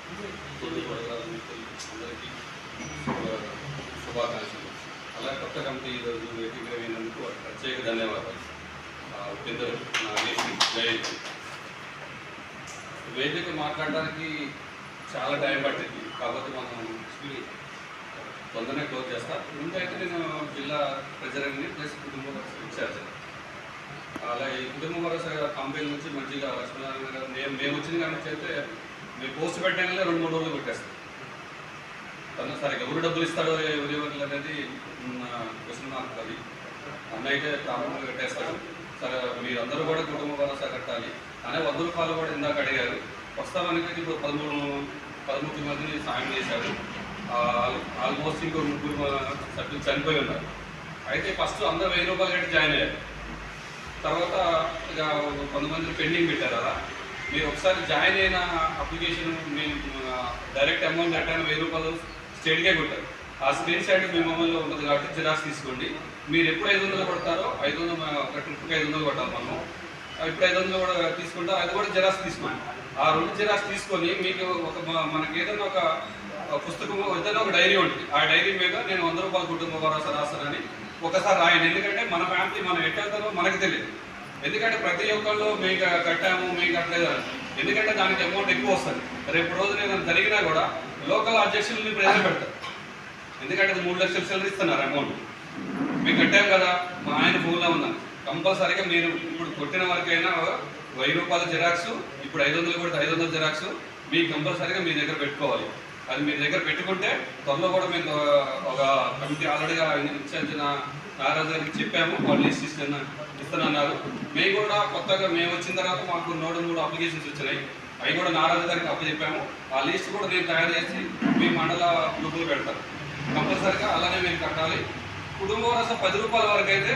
అందరికీ శుభాకాంక్షలు. అలా కొత్త కమిటీ ఈరోజు వేదికైనందుకు ప్రత్యేక ధన్యవాదాలు. పెద్దలు వేదిక మాట్లాడడానికి చాలా టైం పట్టింది కాబట్టి మనం తొందరనే క్లోజ్ చేస్తా. ముందైతే నేను జిల్లా ట్రెజరీని ప్లస్ కుటుంబ ఇన్ఛార్జ్. అలా ఈ కుటుంబ భరోసా కంపెనీ నుంచి మంచిగా లక్ష్మీనారాయణ గారు మేము వచ్చిన కానీ అయితే మేము పోస్ట్ పెట్టగానే 2-3 రోజులు పెట్టేస్తాం. తను సరే ఎవరు డబ్బులు ఇస్తాడో ఎవరు అనేది క్వశ్చన్ మార్క్. అది అన్న అయితే ప్రారంభంగా పెట్టేస్తాడు. సరే మీరందరూ కూడా కుటుంబ భరోసా కట్టాలి అనే 100 రూపాయలు కూడా ఇందాక అడిగారు. వస్తామనికి ఇప్పుడు 13 మందిని సాయం చేశారు. ఆల్మోస్ట్ ఇంకో 3 సభ్యులు చనిపోయి ఉన్నారు. అయితే ఫస్ట్ అందరూ 1000 రూపాయలు కట్టి జాయిన్ అయ్యారు. తర్వాత ఇక 100 మందిని పెండింగ్ పెట్టారు. అలా మీరు ఒకసారి జాయిన్ అయిన అప్లికేషన్ మేము డైరెక్ట్ అమౌంట్ కట్టాను 1000 రూపాయలు స్టేట్గా కొట్టారు. ఆ స్క్రీన్ షాట్ మీ మొబైల్లో ఉంటుంది కాబట్టి జిరాక్స్ తీసుకోండి. మీరు ఎప్పుడు 500 కొడతారో 500 ఒక ట్రిప్కి 500 కొట్టాలి. మనం ఇప్పుడు 500 కూడా తీసుకుంటాం. అది కూడా జిరాక్స్ తీసుకోండి. ఆ 2 జిరాక్స్ తీసుకొని మీకు మనకి ఏదైనా ఒక పుస్తకం ఏదైనా ఒక డైరీ ఉంటుంది. ఆ డైరీ మీద నేను 100 రూపాయల కుటుంబ భరోసా రాస్తానని ఒకసారి రాయండి. ఎందుకంటే మన ఫ్యామిలీ మనం ఎట్టేస్తారో మనకు తెలియదు. ఎందుకంటే ప్రతి ఒక్కళ్ళు మీకు కట్టాము మీకు కట్టలేదు. ఎందుకంటే దానికి అమౌంట్ ఎక్కువ వస్తుంది. రేపు రోజున ఏదైనా జరిగినా కూడా లోకల్ అధ్యక్షుల్ని ప్రెజర్ పెడతారు. ఎందుకంటే 3 లక్షలు సెలవు ఇస్తున్నారు అమౌంట్. మీకు కట్టాం కదా మా ఆయన ఫోన్లో ఉన్నాను. కంపల్సరీగా మీరు ఇప్పుడు కొట్టిన వరకైనా 1000 రూపాయల జిరాక్స్, ఇప్పుడు 500 కొడితే 500 జిరాక్స్ మీకు కంపల్సరీగా మీ దగ్గర పెట్టుకోవాలి. అది మీ దగ్గర పెట్టుకుంటే త్వరలో కూడా మేము ఒక కమిటీ ఆల్రెడీగా ఇన్ఛార్జ్ నారాజు గారికి చెప్పాము. వాళ్ళు లిస్ట్ ఇస్తున్నారు. మేము కూడా కొత్తగా మేము వచ్చిన తర్వాత మాకు 3 అప్లికేషన్స్ వచ్చినాయి. అవి కూడా నారాజు గారికి అప్పచెప్పాము. ఆ లిస్ట్ కూడా నేను తయారు చేసి మీ మండల గ్రూపులు పెడతాను. కంపల్సరీగా అలానే మేము కట్టాలి. కుటుంబ భరోసా 10 రూపాయల వరకు అయితే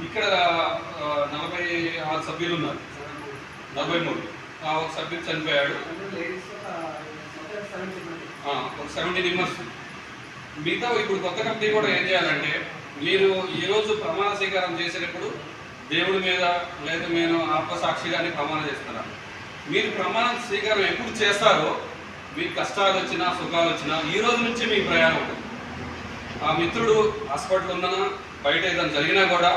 ఇక్కడ 46 సభ్యులు ఉన్నారు. 43 ఒక సభ్యుడు చనిపోయాడు. ఒక 70 మెంబర్స్. మిగతా ఇప్పుడు కొత్త కమిటీ కూడా ఏం చేయాలంటే మీరు ఈరోజు ప్రమాణ స్వీకారం చేసేటప్పుడు దేవుడి మీద లేదా నేను ఆత్మసాక్షిగానే ప్రమాణం చేస్తున్నాను. మీరు ప్రమాణ స్వీకారం ఎప్పుడు చేస్తారో మీకు కష్టాలు వచ్చినా సుఖాలు వచ్చినా ఈ రోజు నుంచి మీ ప్రయాణం ఉంటుంది. ఆ మిత్రుడు హాస్పిటల్ ఉందనా బయట ఏదైనా జరిగినా కూడా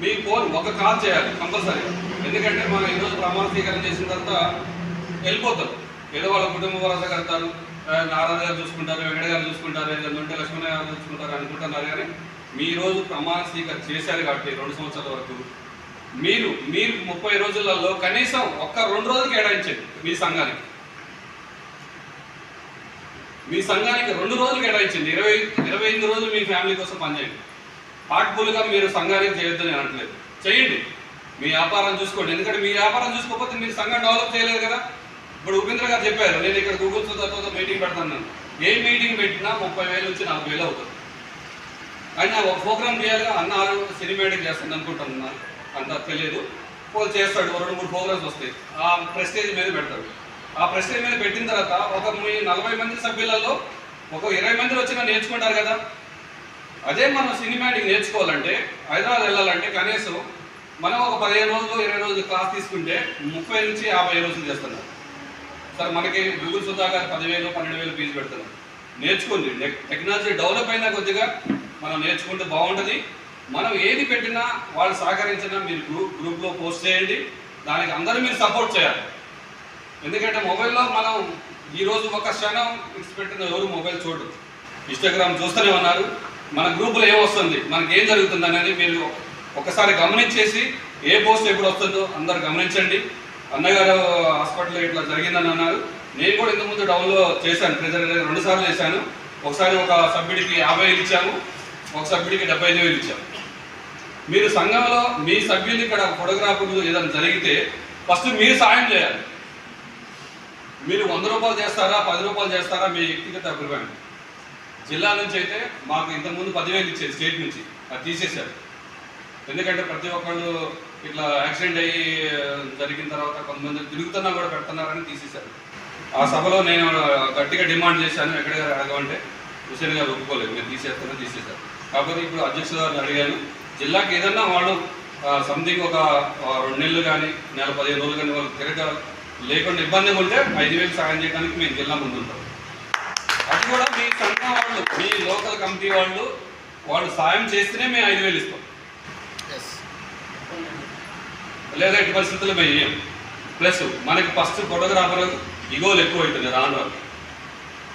మీ ఫోన్ ఒక కాల్ చేయాలి కంపల్సరీ. ఎందుకంటే మనం ఈరోజు ప్రమాణ స్వీకారం చేసిన తర్వాత వెళ్ళిపోతారు. ఏదో వాళ్ళ కుటుంబ భరోసా కడతారు, నారాయణ గారు చూసుకుంటారు, వెంకట గారు చూసుకుంటారు, ఏదైనా ఉంటే లక్ష్మణ గారు చూసుకుంటారు అనుకుంటున్నారు. కానీ మీ రోజు ప్రమాణ స్వీకారం చేశారు కాబట్టి 2 సంవత్సరాల వరకు మీరు 30 రోజులలో కనీసం ఒక్క 2 రోజులు కేటాయించండి. మీ సంఘానికి 2 రోజులు కేటాయించండి. 25 రోజులు మీ ఫ్యామిలీ కోసం పనిచేయండి. హార్ట్ఫుల్గా మీరు సంఘానికి చేయొద్దని అనట్లేదు, చేయండి. మీ వ్యాపారం చూసుకోండి. ఎందుకంటే మీ వ్యాపారం చూసుకోకపోతే మీరు సంఘం డెవలప్ చేయలేదు కదా. ఇప్పుడు ఉపేంద్ర గారు చెప్పారు, నేను ఇక్కడ గూగుల్ తర్వాత మీటింగ్ పెడతాను. ఏ మీటింగ్ పెట్టినా 30,000 నుంచి 40,000 అవుతుంది. అయినా ఒక ప్రోగ్రామ్ చేయాలిగా. అన్నారు సినిమాటిక్ చేస్తుంది అనుకుంటున్నాను, అంత తెలియదు. వాళ్ళు చేస్తాడు, 2-3 ప్రోగ్రామ్స్ వస్తాయి. ఆ ప్రెస్టేజ్ మీద పెడతాడు. ఆ ప్రెస్టేజ్ మీద పెట్టిన తర్వాత ఒక మీ 40 మంది సభ్యులలో ఒక 20 మంది వచ్చినా నేర్చుకుంటారు కదా. అదే మనం సినిమాటిక్ నేర్చుకోవాలంటే హైదరాబాద్ వెళ్ళాలంటే కనీసం మనం ఒక 15 రోజులు 20 రోజులు క్లాస్ తీసుకుంటే 30 నుంచి 50 రోజులు చేస్తున్నారు. సార్ మనకి గూగుల్ సుధాకర్ 10,000 12,000 ఫీజు పెడుతున్నారు. నేర్చుకోండి. టెక్నాలజీ డెవలప్ అయినా కొద్దిగా మనం నేర్చుకుంటే బాగుంటుంది. మనం ఏది పెట్టినా వాళ్ళు సహకరించినా మీరు గ్రూప్లో పోస్ట్ చేయండి. దానికి అందరూ మీరు సపోర్ట్ చేయాలి. ఎందుకంటే మొబైల్లో మనం ఈరోజు ఒక క్షణం పెట్టిన ఎవరు మొబైల్ చూడరు. ఇన్స్టాగ్రామ్ చూస్తూనే ఉన్నారు. మన గ్రూపులో ఏమొస్తుంది, మనకి ఏం జరుగుతుంది అనేది మీరు ఒకసారి గమనించేసి ఏ పోస్ట్ ఎప్పుడు వస్తుందో అందరు గమనించండి. అన్నగారు హాస్పిటల్లో ఇట్లా జరిగిందని అన్నారు. నేను కూడా ఇంతకుముందు డౌన్లో చేశాను. ట్రెజరీ 2 సార్లు చేశాను. ఒకసారి ఒక సభ్యుడికి 50,000 ఇచ్చాము, ఒక సభ్యుడికి 75,000 ఇచ్చాము. మీరు సంఘంలో మీ సభ్యులు ఇక్కడ ఫోటోగ్రాఫర్లు ఏదైనా జరిగితే ఫస్ట్ మీరు సాయం చేయాలి. మీరు 100 రూపాయలు చేస్తారా 10 రూపాయలు చేస్తారా మీ వ్యక్తిగత అభిప్రాయం. జిల్లా నుంచి అయితే మాకు ఇంతకుముందు 10,000 ఇచ్చేది, స్టేట్ నుంచి అది తీసేశారు. ఎందుకంటే ప్రతి ఒక్కళ్ళు ఇట్లా యాక్సిడెంట్ అయ్యి జరిగిన తర్వాత కొంతమంది తిరుగుతున్నా కూడా పెడుతున్నారని తీసేశారు. ఆ సభలో నేను గట్టిగా డిమాండ్ చేశాను, ఎక్కడ అడగమంటే హుసేన్ గారు ఒప్పుకోలేదు, మీరు తీసేశారు. కాకపోతే ఇప్పుడు అధ్యక్షుల గారిని అడిగాను, జిల్లాకి ఏదన్నా వాళ్ళు సంథింగ్ ఒక 2 నెలలు కానీ 15 రోజులు కానీ వాళ్ళు లేకుండా ఇబ్బందిగా ఉంటే 5,000 సాయం చేయడానికి మేము జిల్లా ముందుంటాం. అది కూడా మీ సంఘం వాళ్ళు, మీ లోకల్ కమిటీ వాళ్ళు సాయం చేస్తేనే మేము 5,000 ఇస్తాం, లేదా ఎట్టి పరిస్థితుల్లో మేము ఇయ్యం. ప్లస్ మనకి ఫస్ట్ ఫోటోగ్రాఫర్ ఇగోలు ఎక్కువ అవుతుంది రాను రాను.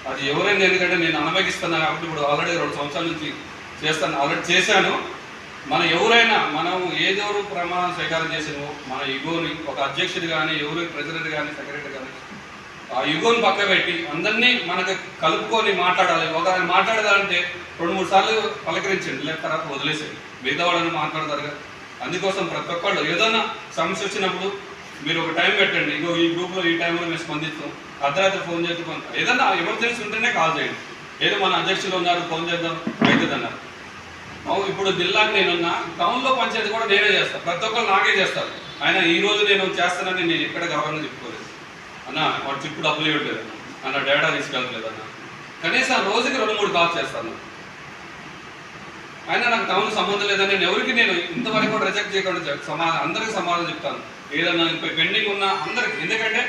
అది ఎవరైనా, ఎందుకంటే నేను అనుభవిస్తున్నాను కాబట్టి ఇప్పుడు ఆల్రెడీ 2 సంవత్సరాల నుంచి చేస్తాను, ఆల్రెడీ చేశాను. మనం ఎవరైనా మనం ఏదెవరు ప్రమాణం స్వీకారం చేసామో మన ఇగోని ఒక అధ్యక్షుడు కానీ ఎవరు ప్రెసిడెంట్ కానీ సెక్రటరీ కానీ ఆ యుగోని పక్క పెట్టి అందరినీ మనకు కలుపుకొని మాట్లాడాలి. ఒక ఆయన మాట్లాడదాలంటే 2-3 సార్లు పలకరించండి, లేక తర్వాత వదిలేసేయండి, మిగతా వాళ్ళని మాట్లాడతారు కదా. అందుకోసం ప్రతి ఒక్కళ్ళు ఏదైనా సమస్య వచ్చినప్పుడు మీరు ఒక టైం పెట్టండి, ఇగో ఈ గ్రూప్లో ఈ టైంలో మేము స్పందిస్తాం, అర్ధరాత్రి ఫోన్ చేసి ఏదన్నా ఎమర్జెన్సీ ఉంటేనే కాల్ చేయండి. ఏదో మన అధ్యక్షులు ఉన్నారు ఫోన్ చేద్దాం అవుతుంది అన్నారు. ఇప్పుడు జిల్లాకి నేనున్నా, టౌన్లో పంచాయతీ కూడా నేనే చేస్తాను, ప్రతి ఒక్కరు నాకే చేస్తారు. ఆయన ఈరోజు నేను చేస్తానని నేను ఎక్కడ గవర్నమెంట్ చెప్పుకోలేదు అన్న, వాడు చిప్పుడు డబ్బులు ఇవ్వట్లేదు అన్న, డేటా తీసుకెళ్ళట్లేదు అన్న, కనీసం రోజుకి 2-3 కాల్స్ చేస్తాను. అయినా నాకు టౌన్ సంబంధం లేదని నేను ఇంతవరకు కూడా రిజెక్ట్ చేయకుండా అందరికీ సమాధానం చెప్తాను. ఏదన్నా పెండింగ్ ఉన్నా అందరికి, ఎందుకంటే